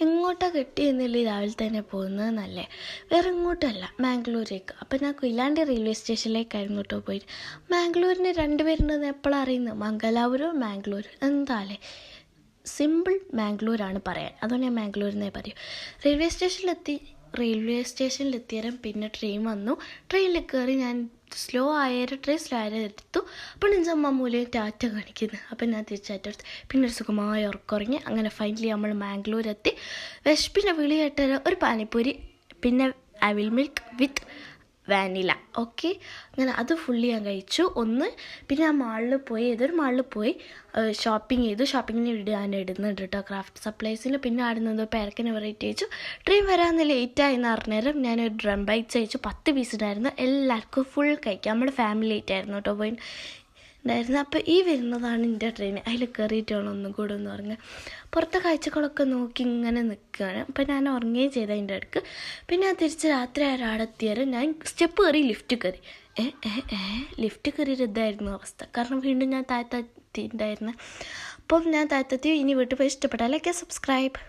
എങ്ങോട്ടാണ് കിട്ടിയെന്നില്ല രാവിലെ തന്നെ പോകുന്നത് നല്ലേ. വേറെ എങ്ങോട്ടല്ല, മാംഗ്ലൂരേക്ക്. അപ്പം ഞാൻ കൊയിലാണ്ടി റെയിൽവേ സ്റ്റേഷനിലേക്കായിരുന്നു കേട്ടോ പോയിട്ട്. മാംഗ്ലൂരിന് രണ്ടുപേരുണ്ടെന്ന് എപ്പോഴാണ് അറിയുന്നത്? മംഗലാപുരം മാംഗ്ലൂർ. എന്താല്ലേ സിമ്പിൾ മാംഗ്ലൂരാണ് പറയാൻ, അതുകൊണ്ട് ഞാൻ മാംഗ്ലൂരിന്നേ പറയൂ. റെയിൽവേ സ്റ്റേഷനിലെത്തിയാലും പിന്നെ ട്രെയിൻ വന്നു. ട്രെയിനിൽ കയറി ഞാൻ സ്ലോ ആയാലും എടുത്തു. അപ്പോൾ എൻ്റെ അമ്മ മൂലം ടാറ്റ കാണിക്കുന്നത്. അപ്പം ഞാൻ തിരിച്ചാറ്റെടുത്ത് പിന്നെ ഒരു സുഖമായ ഉറക്കുറങ്ങി. അങ്ങനെ ഫൈനലി നമ്മൾ മാംഗ്ലൂരെത്തി. വിശപ്പിൻ്റെ വിളി കേട്ട ഒരു പാനിപ്പൂരി, പിന്നെ അവിൽ മിൽക്ക് വിത്ത് വാനില. ഓക്കെ, അങ്ങനെ അത് ഫുള്ളി ഞാൻ കഴിച്ചു. പിന്നെ ആ മാളിൽ പോയി, ഏതൊരു മാളിൽ പോയി ഷോപ്പിംഗ് ചെയ്തു. ഷോപ്പിങ്ങിന് വീഡിയോ ഞാൻ ഇടുന്നുണ്ട് കേട്ടോ, ക്രാഫ്റ്റ് സപ്ലൈസിൽ. പിന്നെ ആടുന്നത് പേരക്കിന് വെറൈറ്റി അയച്ചു. ട്രെയിൻ വരാമെന്ന് ലേറ്റായെന്ന് പറഞ്ഞേരം ഞാനൊരു ഡ്രം ബൈറ്റ്സ് അയച്ചു. 10 പീസ് ഉണ്ടായിരുന്നു. എല്ലാവർക്കും ഫുൾ കഴിക്കാം. നമ്മുടെ ഫാമിലി ആയിട്ടായിരുന്നു കേട്ടോ പോയി ഉണ്ടായിരുന്നു. അപ്പോൾ ഈ വരുന്നതാണ് എൻ്റെ ട്രെയിൻ. അതിൽ കയറിയിട്ട് വേണം ഒന്നും കൂടെ എന്ന് പറഞ്ഞ് പുറത്തെ കാഴ്ചകളൊക്കെ നോക്കി ഇങ്ങനെ നിൽക്കുകയാണ്. അപ്പോൾ ഞാൻ ഉറങ്ങുകയും ചെയ്ത അതിൻ്റെ അടുക്ക്. പിന്നെ ഞാൻ തിരിച്ച് രാത്രി ഒരാടെത്തിയാലും ഞാൻ സ്റ്റെപ്പ് കയറി ലിഫ്റ്റ് കയറി. ലിഫ്റ്റ് കയറിയൊരു ഇതായിരുന്നു അവസ്ഥ. കാരണം വീണ്ടും ഞാൻ താഴത്തെത്തിയിട്ടുണ്ടായിരുന്നു. അപ്പം ഞാൻ താഴത്തെത്തി. ഇനി വീട്ടിൽ പോയി ഇഷ്ടപ്പെട്ടാലൊക്കെ സബ്സ്ക്രൈബ്.